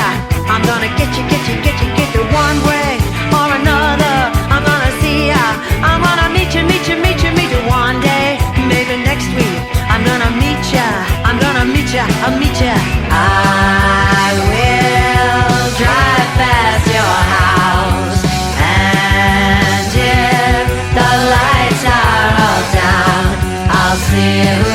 ya. I'm gonna get you, get you, get you, get you one way or another. I'm gonna see ya. I'm gonna meet you, meet you, meet you, meet you one day. Maybe next week. I'm gonna meet ya. I'm gonna meet ya. I'll meet ya. I will drive past your house, and if the lights are all down, I'll see you